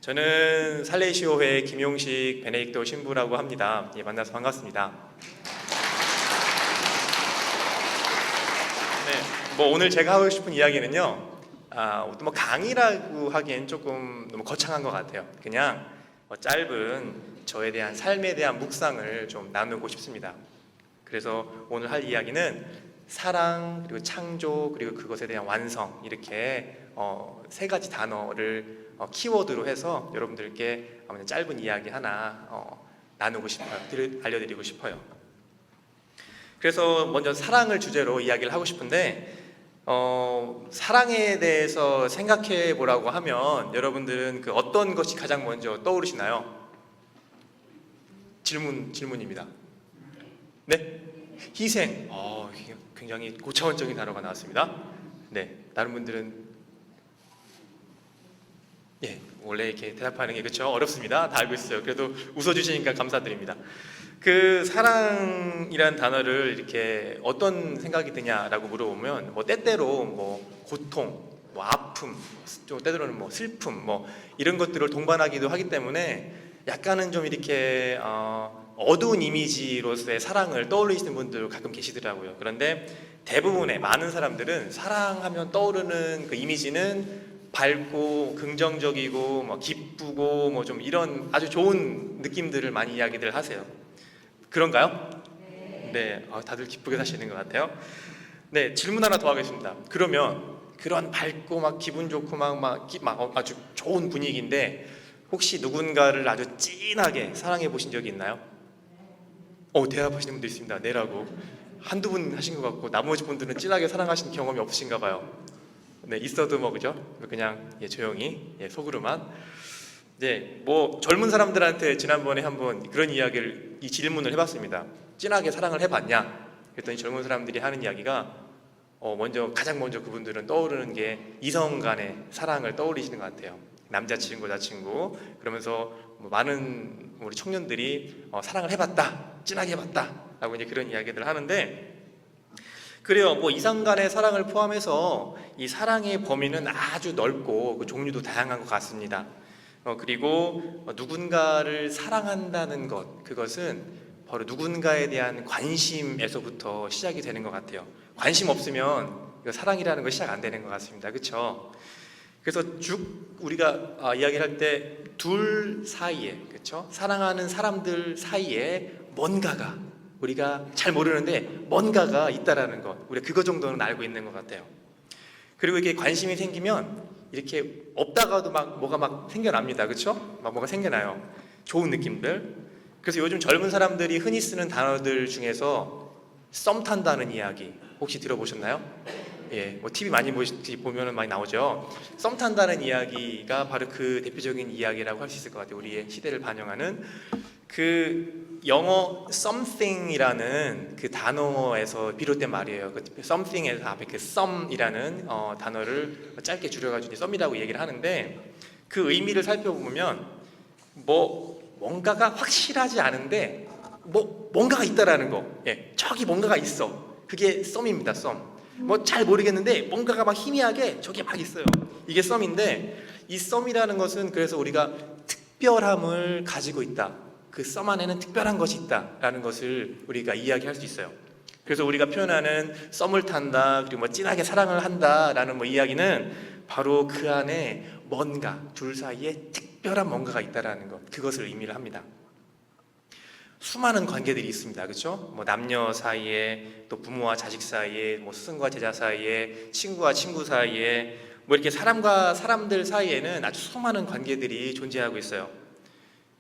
저는 살레시오회 김용식 베네딕토 신부라고 합니다. 만나서 반갑습니다. 오늘 제가 하고 싶은 이야기는요, 뭐 강의라고 하기엔 조금 너무 거창한 것 같아요. 그냥 짧은 저에 대한 삶에 대한 묵상을 좀 나누고 싶습니다. 그래서 오늘 할 이야기는 사랑, 그리고 창조, 그리고 그것에 대한 완성, 이렇게 세 가지 단어를 키워드로 해서 여러분들께 짧은 이야기 하나 나누고 싶어요. 알려드리고 싶어요. 그래서 먼저 사랑을 주제로 이야기를 하고 싶은데, 사랑에 대해서 생각해 보라고 하면 여러분들은 어떤 것이 가장 먼저 떠오르시나요? 질문입니다. 네? 희생. 굉장히 고차원적인 단어가 나왔습니다. 네, 다른 분들은 원래 이렇게 대답하는 게 그렇죠? 어렵습니다. 다 알고 있어요. 그래도 웃어주시니까 감사드립니다. 그 사랑이란 단어를 이렇게 어떤 생각이 드냐라고 물어보면 때때로 고통, 아픔, 또 때로는 슬픔, 이런 것들을 동반하기도 하기 때문에 약간은 좀 이렇게 어두운 이미지로서의 사랑을 떠올리시는 분들 가끔 계시더라고요. 그런데 대부분의 많은 사람들은 사랑하면 떠오르는 그 이미지는 밝고 긍정적이고 기쁘고 좀 이런 아주 좋은 느낌들을 많이 이야기들 하세요. 그런가요? 네, 다들 기쁘게 사시는 것 같아요. 네, 질문 하나 더 하겠습니다. 그러면 그런 밝고 기분 좋고 아주 좋은 분위기인데 혹시 누군가를 아주 진하게 사랑해 보신 적이 있나요? 대답하시는 분도 있습니다. 네라고. 한두 분 하신 것 같고 나머지 분들은 진하게 사랑하신 경험이 없으신가 봐요. 네, 있어도 그죠? 그냥 조용히 속으로만. 네, 젊은 사람들한테 지난번에 한번 그런 이 질문을 해봤습니다. 진하게 사랑을 해봤냐? 그랬더니 젊은 사람들이 하는 이야기가 가장 먼저 그분들은 떠오르는 게 이성 간의 사랑을 떠올리시는 것 같아요. 남자친구, 여자친구. 그러면서 많은 우리 청년들이 사랑을 해봤다, 진하게 해봤다 라고 이제 그런 이야기들을 하는데, 그래요. 이성 간의 사랑을 포함해서 이 사랑의 범위는 아주 넓고 그 종류도 다양한 것 같습니다. 그리고 누군가를 사랑한다는 그것은 바로 누군가에 대한 관심에서부터 시작이 되는 것 같아요. 관심 없으면 사랑이라는 거 시작 안 되는 것 같습니다. 그렇죠? 그래서 우리가 이야기를 할 때 둘 사이에, 그렇죠? 사랑하는 사람들 사이에 뭔가가, 우리가 잘 모르는데 뭔가가 있다라는 것, 우리가 그거 정도는 알고 있는 것 같아요. 그리고 이게 관심이 생기면 이렇게 없다가도 뭐가 생겨납니다. 그렇죠? 뭐가 생겨나요. 좋은 느낌들. 그래서 요즘 젊은 사람들이 흔히 쓰는 단어들 중에서 썸 탄다는 이야기 혹시 들어보셨나요? TV 많이 보면은 많이 나오죠. 썸 탄다는 이야기가 바로 그 대표적인 이야기라고 할 수 있을 것 같아요. 우리의 시대를 반영하는 그 영어 something이라는 그 단어에서 비롯된 말이에요. 그 something에서 앞에 그 some이라는 단어를 짧게 줄여가지고 썸이라고 얘기를 하는데, 그 의미를 살펴보면 뭔가가 확실하지 않은데 뭔가가 있다라는 거. 저기 뭔가가 있어. 그게 썸입니다. 썸. 잘 모르겠는데 뭔가가 희미하게 저기 있어요. 이게 썸인데, 이 썸이라는 것은 그래서 우리가 특별함을 가지고 있다. 그 썸 안에는 특별한 것이 있다라는 것을 우리가 이야기할 수 있어요. 그래서 우리가 표현하는 썸을 탄다, 그리고 진하게 사랑을 한다라는 이야기는 바로 그 안에 뭔가, 둘 사이에 특별한 뭔가가 있다라는 것, 그것을 의미를 합니다. 수많은 관계들이 있습니다. 그렇죠? 남녀 사이에, 또 부모와 자식 사이에, 스승과 제자 사이에, 친구와 친구 사이에, 이렇게 사람과 사람들 사이에는 아주 수많은 관계들이 존재하고 있어요.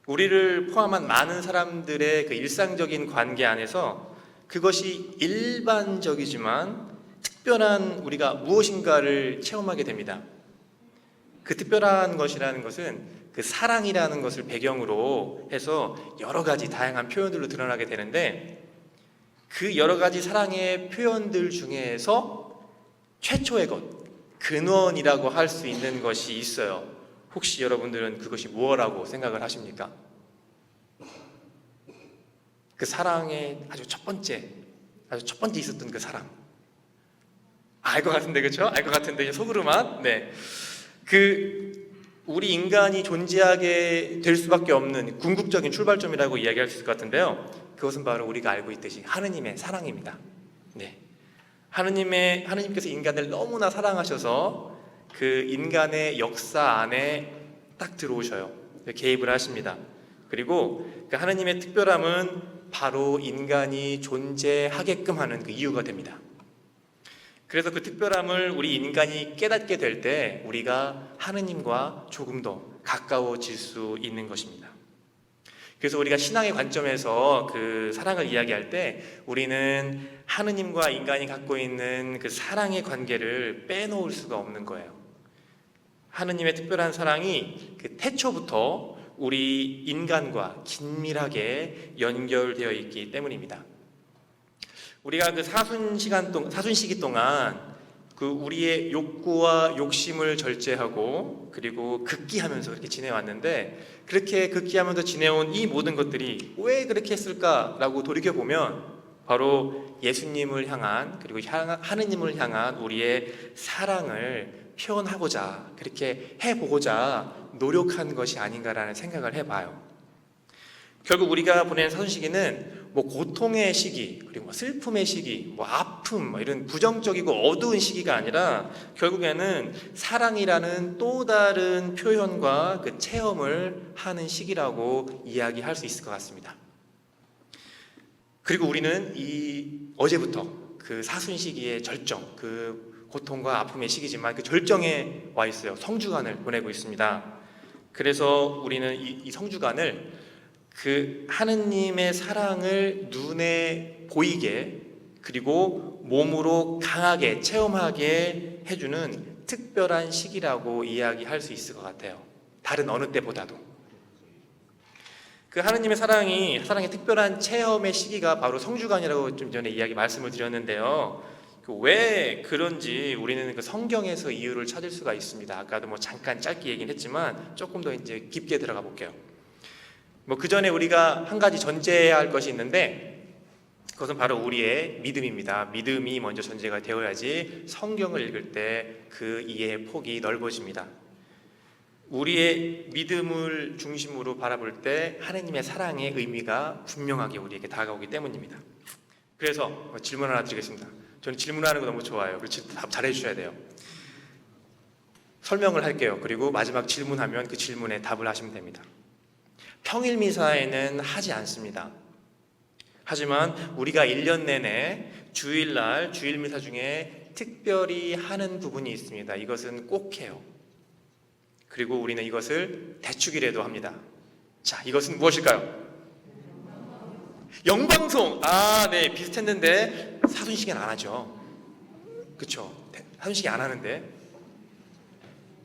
우리를 포함한 많은 사람들의 그 일상적인 관계 안에서 그것이 일반적이지만 특별한 우리가 무엇인가를 체험하게 됩니다. 그 특별한 것이라는 것은 그 사랑이라는 것을 배경으로 해서 여러 가지 다양한 표현들로 드러나게 되는데, 그 여러 가지 사랑의 표현들 중에서 최초의 것, 근원이라고 할 수 있는 것이 있어요. 혹시 여러분들은 그것이 무엇이라고 생각을 하십니까? 그 사랑의 아주 첫 번째 있었던 그 사랑. 알 것 같은데, 그렇죠? 알 것 같은데 속으로만. 네. 그 우리 인간이 존재하게 될 수밖에 없는 궁극적인 출발점이라고 이야기할 수 있을 것 같은데요. 그것은 바로 우리가 알고 있듯이 하느님의 사랑입니다. 네. 하느님께서 인간을 너무나 사랑하셔서 그 인간의 역사 안에 딱 들어오셔요. 개입을 하십니다. 그리고 그 하느님의 특별함은 바로 인간이 존재하게끔 하는 그 이유가 됩니다. 그래서 그 특별함을 우리 인간이 깨닫게 될 때 우리가 하느님과 조금 더 가까워질 수 있는 것입니다. 그래서 우리가 신앙의 관점에서 그 사랑을 이야기할 때 우리는 하느님과 인간이 갖고 있는 그 사랑의 관계를 빼놓을 수가 없는 거예요. 하느님의 특별한 사랑이 그 태초부터 우리 인간과 긴밀하게 연결되어 있기 때문입니다. 우리가 그 사순시기 동안 그 우리의 욕구와 욕심을 절제하고 그리고 극기하면서 그렇게 지내왔는데, 그렇게 극기하면서 지내온 이 모든 것들이 왜 그렇게 했을까라고 돌이켜보면 바로 예수님을 향한, 그리고 하느님을 향한 우리의 사랑을 표현하고자, 그렇게 해보고자 노력한 것이 아닌가라는 생각을 해봐요. 결국 우리가 보낸 사순시기는 고통의 시기, 그리고 슬픔의 시기, 아픔, 이런 부정적이고 어두운 시기가 아니라 결국에는 사랑이라는 또 다른 표현과 그 체험을 하는 시기라고 이야기할 수 있을 것 같습니다. 그리고 우리는 어제부터 그 사순시기의 절정, 그 고통과 아픔의 시기지만 그 절정에 와 있어요. 성주간을 보내고 있습니다. 그래서 우리는 이 성주간을 그 하느님의 사랑을 눈에 보이게, 그리고 몸으로 강하게 체험하게 해주는 특별한 시기라고 이야기할 수 있을 것 같아요. 다른 어느 때보다도. 그 하느님의 사랑의 특별한 체험의 시기가 바로 성주간이라고 좀 전에 말씀을 드렸는데요. 왜 그런지 우리는 그 성경에서 이유를 찾을 수가 있습니다. 아까도 잠깐 짧게 얘기는 했지만 조금 더 이제 깊게 들어가 볼게요. 그 전에 우리가 한 가지 전제해야 할 것이 있는데, 그것은 바로 우리의 믿음입니다. 믿음이 먼저 전제가 되어야지 성경을 읽을 때 그 이해의 폭이 넓어집니다. 우리의 믿음을 중심으로 바라볼 때 하느님의 사랑의 의미가 분명하게 우리에게 다가오기 때문입니다. 그래서 질문 하나 드리겠습니다. 저는 질문하는 거 너무 좋아요. 답 잘해 주셔야 돼요. 설명을 할게요. 그리고 마지막 질문하면 그 질문에 답을 하시면 됩니다. 평일 미사에는 하지 않습니다. 하지만 우리가 1년 내내 주일날 주일 미사 중에 특별히 하는 부분이 있습니다. 이것은 꼭 해요. 그리고 우리는 이것을 대축일에도 합니다. 자, 이것은 무엇일까요? 영방송! 네, 비슷했는데 사순시기는 안 하죠. 그렇죠? 사순시기 안 하는데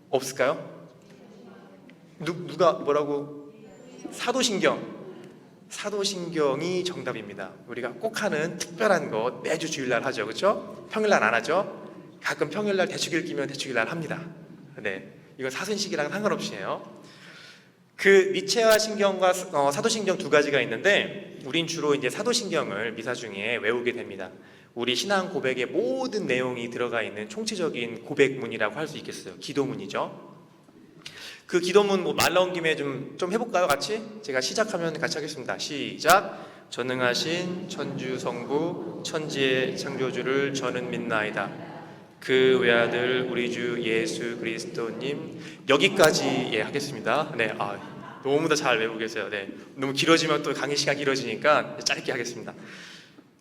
없을까요? 누가 뭐라고? 사도신경이 정답입니다. 우리가 꼭 하는 특별한 것 매주 주일날 하죠, 그렇죠? 평일날 안 하죠. 가끔 평일날 대축일 끼면 대축일날 합니다. 네, 이건 사순시기랑 상관없이 해요. 그 니체화 신경과 사도신경 두 가지가 있는데, 우린 주로 이제 사도신경을 미사 중에 외우게 됩니다. 우리 신앙 고백의 모든 내용이 들어가 있는 총체적인 고백문이라고 할 수 있겠어요. 기도문이죠. 그 기도문 말 나온 김에 좀 해볼까요? 같이? 제가 시작하면 같이 하겠습니다. 시작. 전능하신 천주 성부 천지의 창조주를 저는 믿나이다. 그 외아들 우리 주 예수 그리스도님. 여기까지 하겠습니다. 네, 너무 다 잘 외우고 계세요. 네, 너무 길어지면 또 강의 시간 길어지니까 짧게 하겠습니다.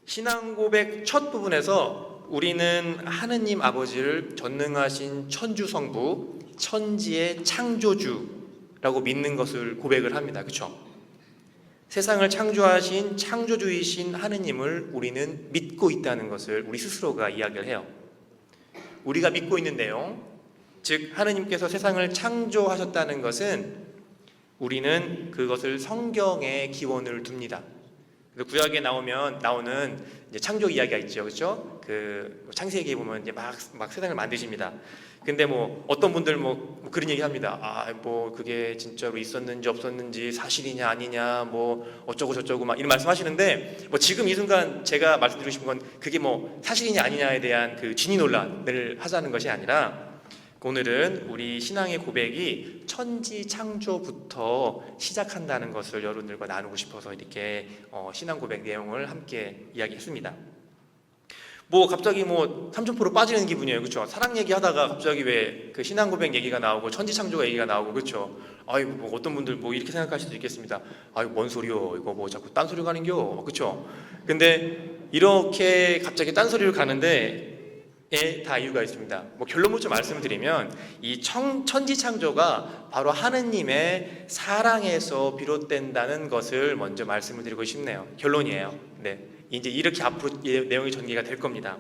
신앙 고백 첫 부분에서 우리는 하느님 아버지를 전능하신 천주 성부, 천지의 창조주라고 믿는 것을 고백을 합니다. 그렇죠? 세상을 창조하신 창조주이신 하느님을 우리는 믿고 있다는 것을 우리 스스로가 이야기를 해요. 우리가 믿고 있는 내용, 즉 하느님께서 세상을 창조하셨다는 것은 우리는 그것을 성경에 기원을 둡니다. 구약에 나오는 이제 창조 이야기가 있죠, 그렇죠? 그 창세기에 보면 이제 막 세상을 만드십니다. 근데 어떤 분들 그런 얘기합니다. 그게 진짜로 있었는지 없었는지 사실이냐 아니냐 어쩌고 저쩌고 막 이런 말씀하시는데, 지금 이 순간 제가 말씀드리고 싶은 건 그게 사실이냐 아니냐에 대한 그 진위 논란을 하자는 것이 아니라, 오늘은 우리 신앙의 고백이 천지창조부터 시작한다는 것을 여러분들과 나누고 싶어서 이렇게 신앙 고백 내용을 함께 이야기했습니다. 뭐 갑자기 뭐 삼천포로 빠지는 기분이에요, 그렇죠? 사랑 얘기하다가 갑자기 왜 그 신앙 고백 얘기가 나오고 천지창조가 얘기가 나오고, 그렇죠? 아이고 뭐 어떤 분들 뭐 이렇게 생각하실 수도 있겠습니다. 아이고 뭔 소리요? 이거 뭐 자꾸 딴소리 가는겨, 그렇죠? 근데 이렇게 갑자기 딴소리를 가는데 다 이유가 있습니다. 뭐 결론부터 좀 말씀드리면 이 천지창조가 바로 하느님의 사랑에서 비롯된다는 것을 먼저 말씀을 드리고 싶네요. 결론이에요. 네, 이제 이렇게 앞으로 내용이 전개가 될 겁니다.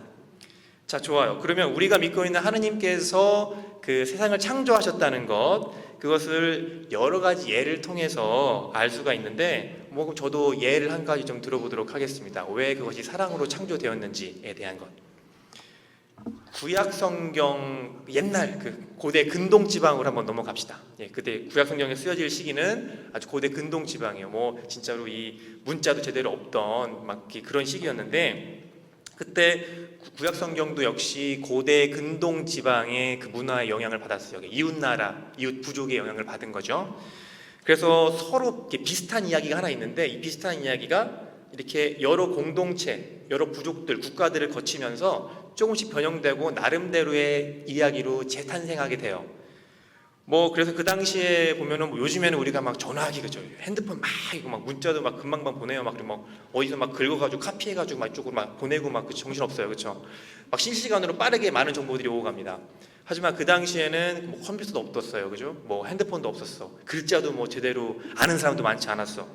자, 좋아요. 그러면 우리가 믿고 있는 하느님께서 그 세상을 창조하셨다는 것, 그것을 여러 가지 예를 통해서 알 수가 있는데, 뭐 저도 예를 한 가지 좀 들어보도록 하겠습니다. 왜 그것이 사랑으로 창조되었는지에 대한 것. 구약 성경 옛날 그 고대 근동 지방으로 한번 넘어갑시다. 예, 그때 구약 성경에 쓰여질 시기는 아주 고대 근동 지방이에요. 뭐 진짜로 이 문자도 제대로 없던 막 그런 시기였는데, 그때 구약 성경도 역시 고대 근동 지방의 그 문화의 영향을 받았어요. 이웃 나라, 이웃 부족의 영향을 받은 거죠. 그래서 서로 비슷한 이야기가 하나 있는데, 이 비슷한 이야기가 이렇게 여러 공동체, 여러 부족들, 국가들을 거치면서 조금씩 변형되고 나름대로의 이야기로 재탄생하게 돼요. 뭐 그래서 그 당시에 보면은 뭐 요즘에는 우리가 막 전화하기, 그죠? 핸드폰 막 이거 막 문자도 막 금방 보내요. 막 그리고 막 어디서 막 긁어가지고 카피해가지고 막 이쪽으로 막 보내고 막 정신 없어요, 그렇죠? 막 실시간으로 빠르게 많은 정보들이 오고 갑니다. 하지만 그 당시에는 뭐 컴퓨터도 없었어요, 그죠? 뭐 핸드폰도 없었어. 글자도 뭐 제대로 아는 사람도 많지 않았어.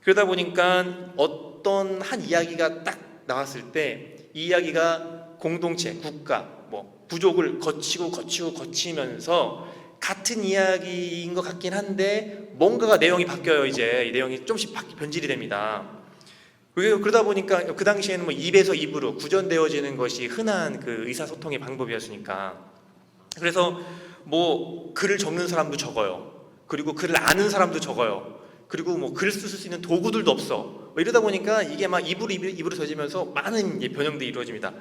그러다 보니까 어떤 한 이야기가 딱 나왔을 때 이 이야기가 공동체, 국가, 뭐 부족을 거치면서 같은 이야기인 것 같긴 한데 뭔가가 내용이 바뀌어요. 이제 이 내용이 조금씩 변질이 됩니다. 그러다 보니까 그 당시에는 뭐 입에서 입으로 구전되어지는 것이 흔한 그 의사소통의 방법이었으니까, 그래서 뭐 글을 적는 사람도 적어요. 그리고 글을 아는 사람도 적어요. 그리고 뭐 글 쓸 수 있는 도구들도 없어. 뭐 이러다 보니까 이게 막 입으로 젖으면서 많은 변형들이 이루어집니다.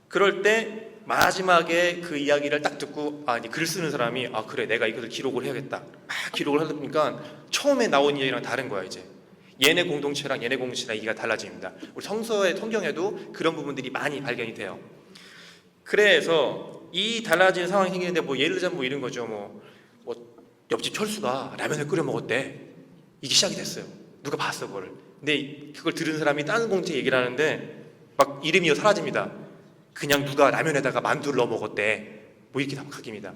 그럴 때 마지막에 그 이야기를 딱 듣고 이제 글 쓰는 사람이 그래, 내가 이것을 기록을 해야겠다. 막 기록을 하다 보니까 처음에 나온 이야기랑 다른 거야. 이제 얘네 공동체랑 얘기가 달라집니다. 우리 성경에도 그런 부분들이 많이 발견이 돼요. 그래서 이 달라진 상황이 생기는데, 뭐 예를 들자면 뭐 이런 거죠. 뭐 옆집 철수가 라면을 끓여 먹었대. 이게 시작이 됐어요. 누가 봤어 그걸. 근데 그걸 들은 사람이 다른 공동체 얘기를 하는데 막 이름이 사라집니다. 그냥 누가 라면에다가 만두를 넣어 먹었대. 뭐 이렇게 답각입니다.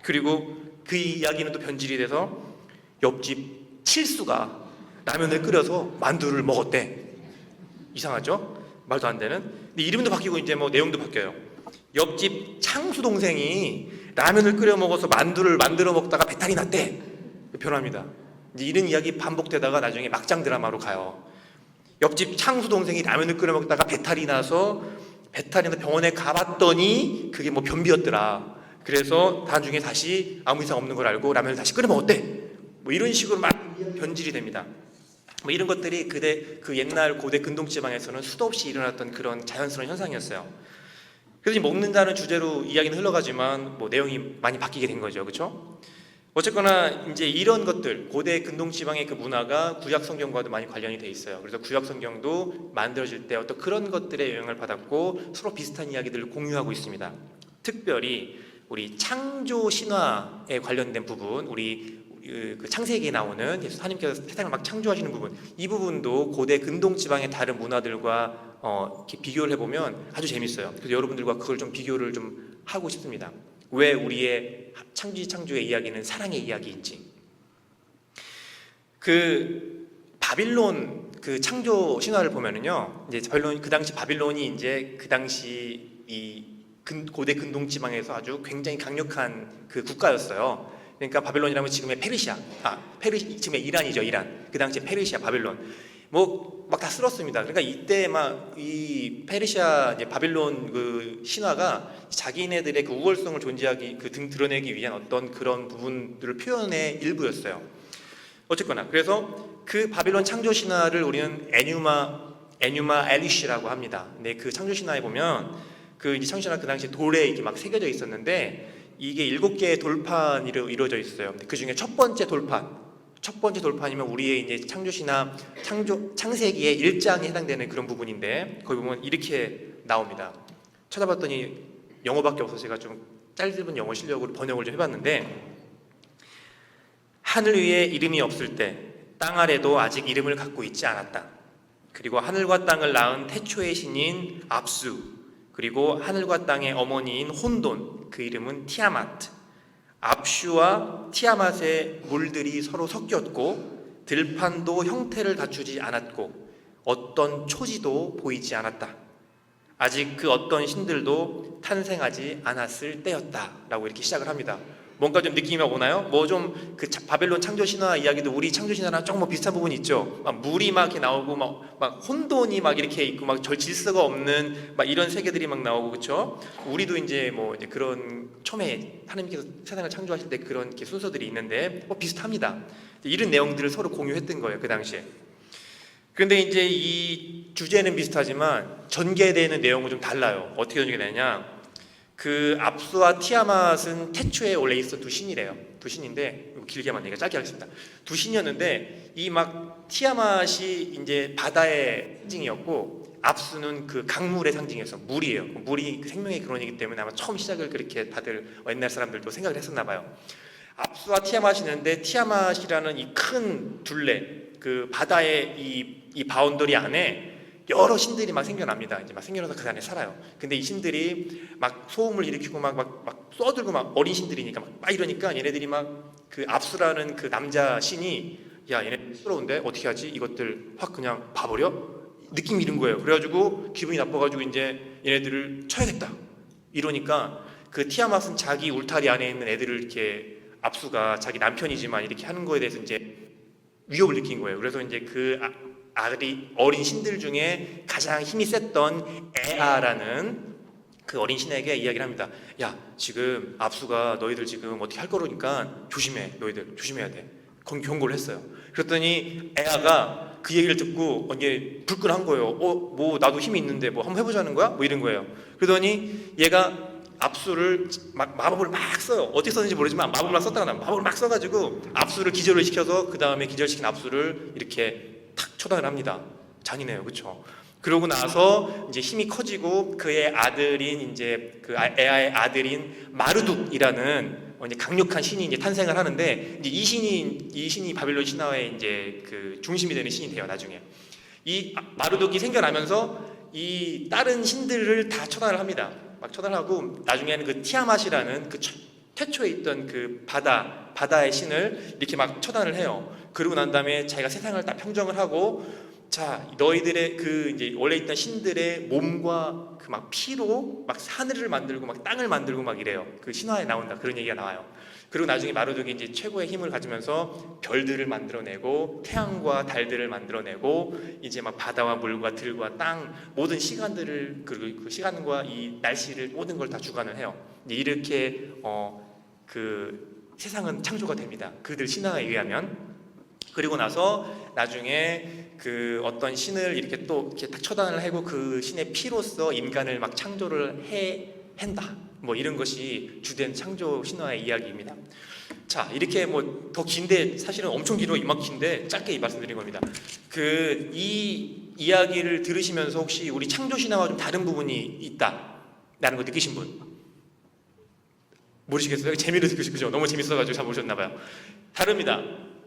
그리고 그 이야기는 또 변질이 돼서 옆집 칠수가 라면을 끓여서 만두를 먹었대. 이상하죠? 말도 안 되는. 근데 이름도 바뀌고 이제 뭐 내용도 바뀌어요. 옆집 창수 동생이 라면을 끓여 먹어서 만두를 만들어 먹다가 배탈이 났대. 변합니다. 이제 이런 이야기 반복되다가 나중에 막장 드라마로 가요. 옆집 창수 동생이 라면을 끓여 먹다가 배탈이 나서 병원에 가봤더니 그게 뭐 변비였더라. 그래서 나중에 다시 아무 이상 없는 걸 알고 라면을 다시 끓여 먹었대. 뭐 이런 식으로 막 변질이 됩니다. 뭐 이런 것들이 그 옛날 고대 근동 지방에서는 수도 없이 일어났던 그런 자연스러운 현상이었어요. 그래서 먹는다는 주제로 이야기는 흘러가지만 뭐 내용이 많이 바뀌게 된 거죠, 그렇죠? 어쨌거나 이제 이런 것들, 고대 근동 지방의 그 문화가 구약 성경과도 많이 관련이 돼 있어요. 그래서 구약 성경도 만들어질 때 어떤 그런 것들의 영향을 받았고 서로 비슷한 이야기들을 공유하고 있습니다. 특별히 우리 창조 신화에 관련된 부분, 우리 그 창세기에 나오는 하나님께서 세상을 막 창조하시는 부분, 이 부분도 고대 근동 지방의 다른 문화들과 이렇게 비교를 해보면 아주 재밌어요. 그래서 여러분들과 그걸 좀 비교를 좀 하고 싶습니다. 왜 우리의 창조의 이야기는 사랑의 이야기인지. 그 바빌론 그 창조 신화를 보면은요, 이제 그 당시 바빌론이 이제 그 당시 이 고대 근동 지방에서 아주 굉장히 강력한 그 국가였어요. 그러니까 바빌론이라면 지금의 지금의 이란이죠, 이란. 그 당시에 페르시아, 바빌론. 뭐 막 다 쓸었습니다. 그러니까 이때 막 이 페르시아 이제 바빌론 그 신화가 자기네들의 그 우월성을 드러내기 위한 어떤 그런 부분들을 표현의 일부였어요. 어쨌거나 그래서 그 바빌론 창조 신화를 우리는 에뉴마 엘리시라고 합니다. 근데 그 창조 신화에 보면 그 창조 신화 그 당시에 돌에 이렇게 막 새겨져 있었는데 이게 7개의 돌판으로 이루어져 있어요. 그 중에 첫 번째 돌판이면 우리의 이제 창조시나 창세기의 1장에 해당되는 그런 부분인데, 거기 보면 이렇게 나옵니다. 찾아봤더니 영어밖에 없어서 제가 좀 짧은 영어 실력으로 번역을 좀 해봤는데, 하늘 위에 이름이 없을 때 땅 아래도 아직 이름을 갖고 있지 않았다. 그리고 하늘과 땅을 낳은 태초의 신인 압수, 그리고 하늘과 땅의 어머니인 혼돈, 그 이름은 티아마트. 압슈와 티아맛의 물들이 서로 섞였고 들판도 형태를 갖추지 않았고 어떤 초지도 보이지 않았다. 아직 그 어떤 신들도 탄생하지 않았을 때였다 라고 이렇게 시작을 합니다. 뭔가 좀 느낌이 오나요? 뭐 좀 그 바벨론 창조 신화 이야기도 우리 창조 신화랑 조금 뭐 비슷한 부분이 있죠. 막 물이 막 이렇게 나오고 막 혼돈이 막 이렇게 있고 막 절 질서가 없는 막 이런 세계들이 막 나오고, 그렇죠? 우리도 이제 뭐 이제 그런 처음에 하나님께서 세상을 창조하실 때 그런 이렇게 순서들이 있는데 뭐 비슷합니다. 이런 내용들을 서로 공유했던 거예요, 그 당시에. 그런데 이제 이 주제는 비슷하지만 전개되는 내용은 좀 달라요. 어떻게 전개되냐? 그 압수와 티아맛은 태초에 원래 있었던 두 신이래요. 두 신인데, 길게만 얘기가 짧게 하겠습니다. 두 신이었는데 이 막 티아맛이 이제 바다의 상징이었고 압수는 그 강물의 상징이었어. 물이에요. 물이 생명의 근원이기 때문에 아마 처음 시작을 그렇게 다들 옛날 사람들도 생각을 했었나 봐요. 압수와 티아맛이 있는데, 티아맛이라는 이 큰 둘레, 그 바다의 이 바운더리 안에 여러 신들이 막 생겨납니다. 이제 막 생겨나서 그 안에 살아요. 근데 이 신들이 막 소음을 일으키고 막 쏘들고 막 어린 신들이니까 막 이러니까 얘네들이 막 그 압수라는 그 남자 신이, 야 얘네 시끄러운데 어떻게 하지? 이것들 확 그냥 봐버려? 느낌이 이런 거예요. 그래가지고 기분이 나빠가지고 이제 얘네들을 쳐야겠다. 이러니까 그 티아맛은 자기 울타리 안에 있는 애들을 이렇게, 압수가 자기 남편이지만 이렇게 하는 거에 대해서 이제 위협을 느낀 거예요. 그래서 이제 그 어린 신들 중에 가장 힘이 셌던 에아라는 그 어린 신에게 이야기를 합니다. 야, 지금 압수가 너희들 지금 어떻게 할 거니까 조심해. 너희들 조심해야 돼. 경고를 했어요. 그랬더니 에아가 그 얘기를 듣고 이게 불끈한 거예요. 뭐 나도 힘이 있는데 뭐 한번 해보자는 거야? 뭐 이런 거예요. 그러더니 얘가 압수를 마법을 막 써요. 어떻게 썼는지 모르지만 마법을 막 썼다가 마법을 막 써가지고 압수를 기절을 시켜서 그 다음에 기절시킨 압수를 이렇게 탁 처단을 합니다. 잔인해요, 그렇죠? 그러고 나서 이제 힘이 커지고 그의 아들인 이제 그 에아의 아들인 마르둑이라는 이제 강력한 신이 이제 탄생을 하는데, 이제 이 신이 바빌론 신화의 이제 그 중심이 되는 신이 돼요. 나중에 이 마르둑이 생겨나면서 이 다른 신들을 다 처단을 합니다. 막 처단하고 나중에는 그 티아맛이라는 그 태초에 있던 그 바다의 신을 이렇게 막 처단을 해요. 그러고 난 다음에 자기가 세상을 딱 평정을 하고, 자 너희들의 그 이제 원래 있던 신들의 몸과 그 막 피로 막 하늘을 만들고 막 땅을 만들고 막 이래요. 그 신화에 나온다, 그런 얘기가 나와요. 그리고 나중에 마르둑이 이제 최고의 힘을 가지면서 별들을 만들어내고 태양과 달들을 만들어내고 이제 막 바다와 물과 들과 땅 모든 시간들을, 그리고 그 시간과 이 날씨를 모든 걸 다 주관을 해요. 이제 이렇게 그 세상은 창조가 됩니다. 그들 신화에 의하면. 그리고 나서 나중에 그 어떤 신을 이렇게 또 이렇게 딱 처단을 하고 그 신의 피로써 인간을 막 창조를 한다. 뭐 이런 것이 주된 창조 신화의 이야기입니다. 자, 이렇게 뭐 더 긴데 사실은 엄청 길어, 이만큼인데 짧게 말씀드린 겁니다. 그 이 이야기를 들으시면서 혹시 우리 창조 신화와 좀 다른 부분이 있다라는 거 느끼신 분 모르시겠어요? 재미로 듣고 그죠? 너무 재밌어가지고 잘 모르셨나 봐요. 다릅니다.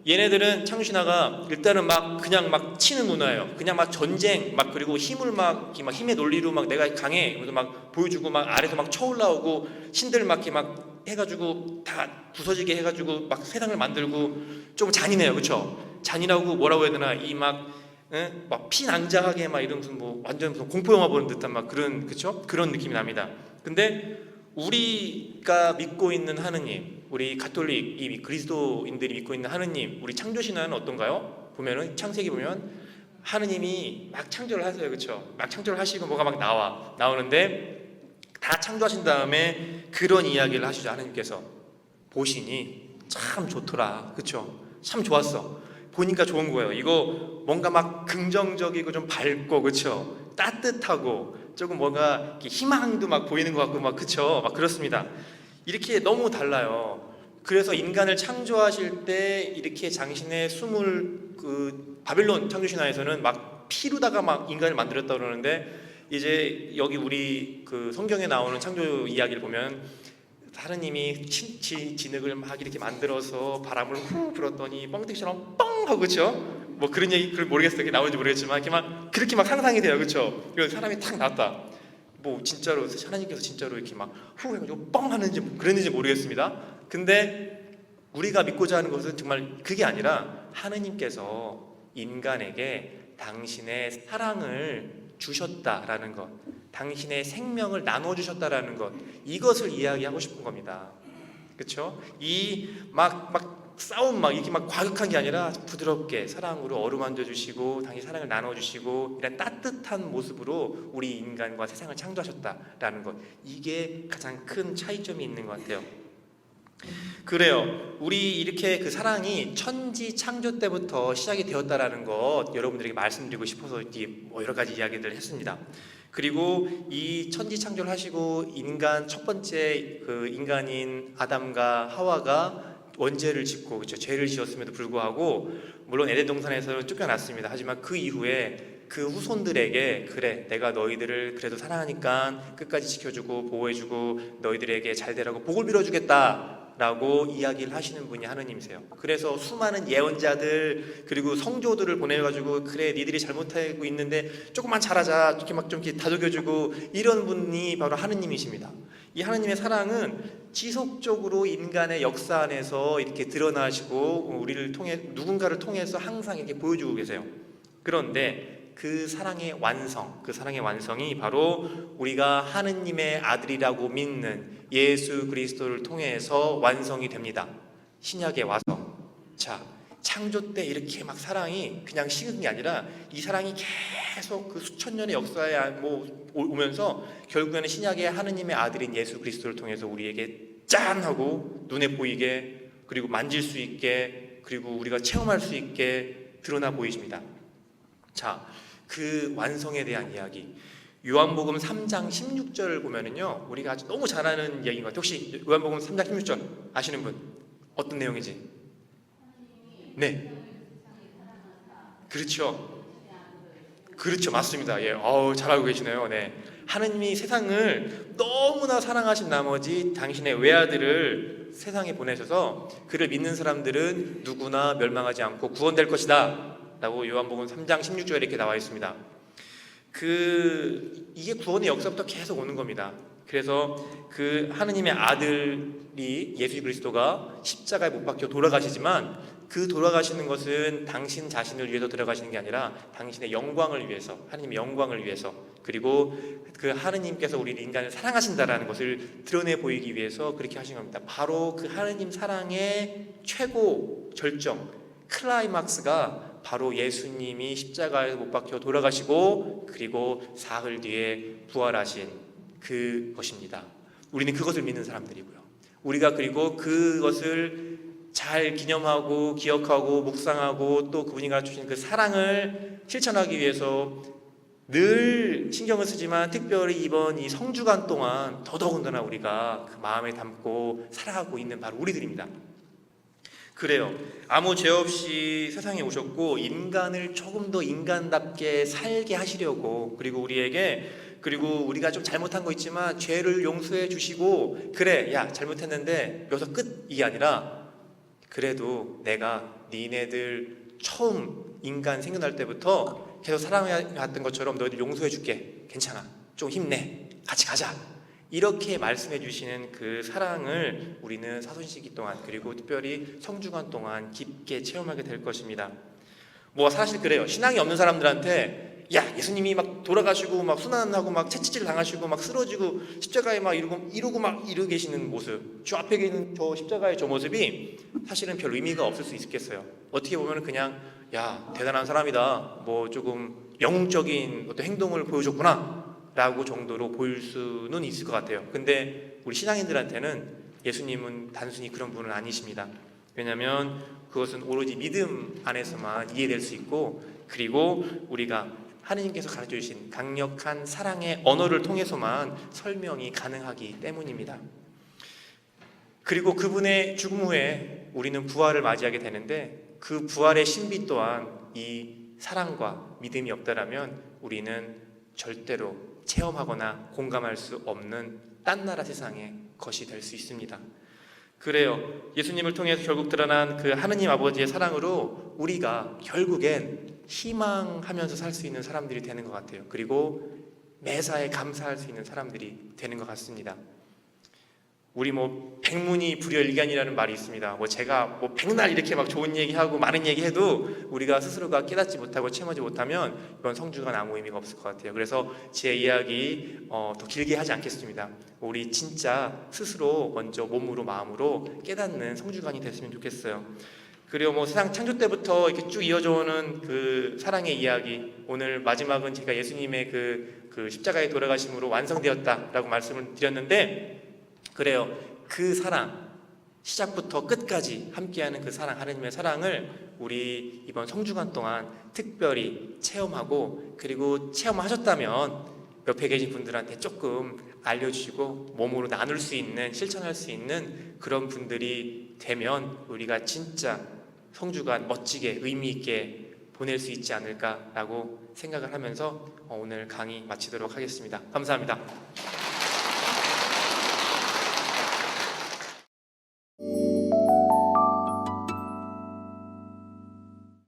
얘네들은 창조 신화가 일단은 막 그냥 막 치는 문화예요. 그냥 막 전쟁 막, 그리고 힘을 막 힘의 논리로 막 내가 강해 그래서 막 보여주고 막 아래서 막 쳐올라오고 신들 막 이렇게 막 해가지고 다 부서지게 해가지고 막 세상을 만들고, 좀 잔인해요, 그렇죠? 잔인하고 뭐라고 해야 되나, 이 막 피낭자하게 막 이런 무슨 뭐 완전 무슨 공포 영화 보는 듯한 막 그런, 그렇죠? 그런 느낌이 납니다. 근데 우리가 믿고 있는 하느님, 우리 가톨릭, 이 그리스도인들이 믿고 있는 하느님, 우리 창조 신화는 어떤가요? 보면은 창세기 보면 하느님이 막 창조를 하세요, 그렇죠? 막 창조를 하시고 뭐가 막 나오는데 다 창조하신 다음에 그런 이야기를 하시죠. 하느님께서 보시니 참 좋더라, 그렇죠? 참 좋았어. 보니까 좋은 거예요. 이거 뭔가 막 긍정적이고 좀 밝고, 그렇죠? 따뜻하고 조금 뭔가 희망도 막 보이는 것 같고 막, 그렇죠? 막 그렇습니다. 이렇게 너무 달라요. 그래서 인간을 창조하실 때 이렇게 당신의 숨을 그 바빌론 창조 신화에서는 막 피로다가 막 인간을 만들었다 그러는데, 이제 여기 우리 그 성경에 나오는 창조 이야기를 보면 하느님이 진흙을 막 이렇게 만들어서 바람을 후 불었더니 뻥튀기처럼 뻥 하고, 그렇죠? 뭐 그런 얘기 그걸 모르겠어요. 그게 나오는지 모르겠지만 이렇게 막 그렇게 막 상상이 돼요, 그렇죠? 이런 사람이 탁 나왔다. 뭐 진짜로 하나님께서 진짜로 이렇게 막 후 해가지고 뻥 하는지 그랬는지 모르겠습니다. 근데 우리가 믿고자 하는 것은 정말 그게 아니라 하느님께서 인간에게 당신의 사랑을 주셨다라는 것, 당신의 생명을 나눠주셨다라는 것, 이것을 이야기하고 싶은 겁니다. 그렇죠? 이 막 싸움 막 이렇게 막 과격한 게 아니라 부드럽게 사랑으로 어루만져 주시고 당신 사랑을 나눠 주시고 이런 따뜻한 모습으로 우리 인간과 세상을 창조하셨다라는 것, 이게 가장 큰 차이점이 있는 것 같아요. 그래요. 우리 이렇게 그 사랑이 천지 창조 때부터 시작이 되었다라는 것 여러분들에게 말씀드리고 싶어서 뭐 여러 가지 이야기들을 했습니다. 그리고 이 천지 창조를 하시고 인간 첫 번째 그 인간인 아담과 하와가 원죄를 짓고, 그렇죠, 죄를 지었음에도 불구하고 물론 에덴 동산에서는 쫓겨났습니다. 하지만 그 이후에 그 후손들에게 그래 내가 너희들을 그래도 사랑하니까 끝까지 지켜주고 보호해주고 너희들에게 잘 되라고 복을 빌어주겠다 라고 이야기를 하시는 분이 하느님이세요. 그래서 수많은 예언자들 그리고 성조들을 보내가지고 그래 니들이 잘못하고 있는데 조금만 잘하자 이렇게 막 좀 이렇게 다독여주고 이런 분이 바로 하느님이십니다. 이 하느님의 사랑은 지속적으로 인간의 역사 안에서 이렇게 드러나시고 우리를 통해 누군가를 통해서 항상 이렇게 보여주고 계세요. 그런데 그 사랑의 완성, 그 사랑의 완성이 바로 우리가 하느님의 아들이라고 믿는 예수 그리스도를 통해서 완성이 됩니다. 신약에 와서. 자, 창조 때 이렇게 막 사랑이 그냥 식은 게 아니라 이 사랑이 계속 그 수천 년의 역사에 뭐 오면서 결국에는 신약의 하느님의 아들인 예수 그리스도를 통해서 우리에게 짠 하고 눈에 보이게 그리고 만질 수 있게 그리고 우리가 체험할 수 있게 드러나 보이십니다. 자, 그 완성에 대한 이야기, 요한복음 3장 16절을 보면은요, 우리가 아주 너무 잘 아는 이야기인 것 같아요. 혹시 요한복음 3장 16절 아시는 분? 어떤 내용인지? 네, 그렇죠. 그렇죠, 맞습니다. 예, 잘 알고 계시네요. 네, 하느님이 세상을 너무나 사랑하신 나머지 당신의 외아들을 세상에 보내셔서 그를 믿는 사람들은 누구나 멸망하지 않고 구원될 것이다 라고 요한복음 3장 16절에 이렇게 나와 있습니다. 이게 구원의 역사부터 계속 오는 겁니다. 그래서 그 하느님의 아들이 예수 그리스도가 십자가에 못 박혀 돌아가시지만 그 돌아가시는 것은 당신 자신을 위해서 돌아가시는 게 아니라 당신의 영광을 위해서, 하느님의 영광을 위해서, 그리고 그 하느님께서 우리 인간을 사랑하신다라는 것을 드러내 보이기 위해서 그렇게 하신 겁니다. 바로 그 하느님 사랑의 최고 절정, 클라이막스가 바로 예수님이 십자가에 못 박혀 돌아가시고 그리고 사흘 뒤에 부활하신 그것입니다. 우리는 그것을 믿는 사람들이고요. 우리가 그리고 그것을 잘 기념하고 기억하고 묵상하고 또 그분이 가르쳐주신 그 사랑을 실천하기 위해서 늘 신경을 쓰지만 특별히 이번 이 성주간 동안 더더군다나 우리가 그 마음에 담고 살아가고 있는 바로 우리들입니다. 그래요. 아무 죄 없이 세상에 오셨고 인간을 조금 더 인간답게 살게 하시려고, 그리고 우리가 좀 잘못한 거 있지만 죄를 용서해 주시고 그래 야 잘못했는데 여기서 끝, 이게 아니라 그래도 내가 니네들 처음 인간 생겨날 때부터 계속 사랑해왔던 것처럼 너희들 용서해 줄게, 괜찮아, 좀 힘내, 같이 가자, 이렇게 말씀해 주시는 그 사랑을 우리는 사순시기 동안 그리고 특별히 성주간 동안 깊게 체험하게 될 것입니다. 뭐 사실 그래요. 신앙이 없는 사람들한테 야 예수님이 막 돌아가시고 막 순환하고 막 채찍질 당하시고 막 쓰러지고 십자가에 막 이러고 막 이러고 계시는 모습, 저 앞에 있는 저 십자가의 저 모습이 사실은 별 의미가 없을 수 있겠어요. 어떻게 보면 그냥 야 대단한 사람이다, 뭐 조금 영적인 어떤 행동을 보여줬구나 라고 정도로 보일 수는 있을 것 같아요. 근데 우리 신앙인들한테는 예수님은 단순히 그런 분은 아니십니다. 왜냐하면 그것은 오로지 믿음 안에서만 이해될 수 있고, 그리고 우리가 하느님께서 가르쳐 주신 강력한 사랑의 언어를 통해서만 설명이 가능하기 때문입니다. 그리고 그분의 죽음 후에 우리는 부활을 맞이하게 되는데 그 부활의 신비 또한 이 사랑과 믿음이 없다라면 우리는 절대로 체험하거나 공감할 수 없는 딴 나라 세상의 것이 될 수 있습니다. 그래요. 예수님을 통해서 결국 드러난 그 하느님 아버지의 사랑으로 우리가 결국엔 희망하면서 살 수 있는 사람들이 되는 것 같아요. 그리고 매사에 감사할 수 있는 사람들이 되는 것 같습니다. 우리 백문이 불여일견이라는 말이 있습니다. 제가 백날 이렇게 막 좋은 얘기하고 많은 얘기해도 우리가 스스로가 깨닫지 못하고 체험하지 못하면 이건 성주가 아무 의미가 없을 것 같아요. 그래서 제 이야기 더 길게 하지 않겠습니다. 우리 진짜 스스로 먼저 몸으로 마음으로 깨닫는 성주간이 됐으면 좋겠어요. 그리고 세상 창조 때부터 이렇게 쭉 이어져 오는 그 사랑의 이야기, 오늘 마지막은 제가 예수님의 그 십자가에 돌아가심으로 완성되었다라고 말씀을 드렸는데, 그래요. 그 사랑, 시작부터 끝까지 함께하는 그 사랑, 하느님의 사랑을 우리 이번 성주간 동안 특별히 체험하고, 그리고 체험하셨다면 옆에 계신 분들한테 조금 알려주시고 몸으로 나눌 수 있는, 실천할 수 있는 그런 분들이 되면 우리가 진짜 성주간 멋지게 의미 있게 보낼 수 있지 않을까라고 생각을 하면서 오늘 강의 마치도록 하겠습니다. 감사합니다.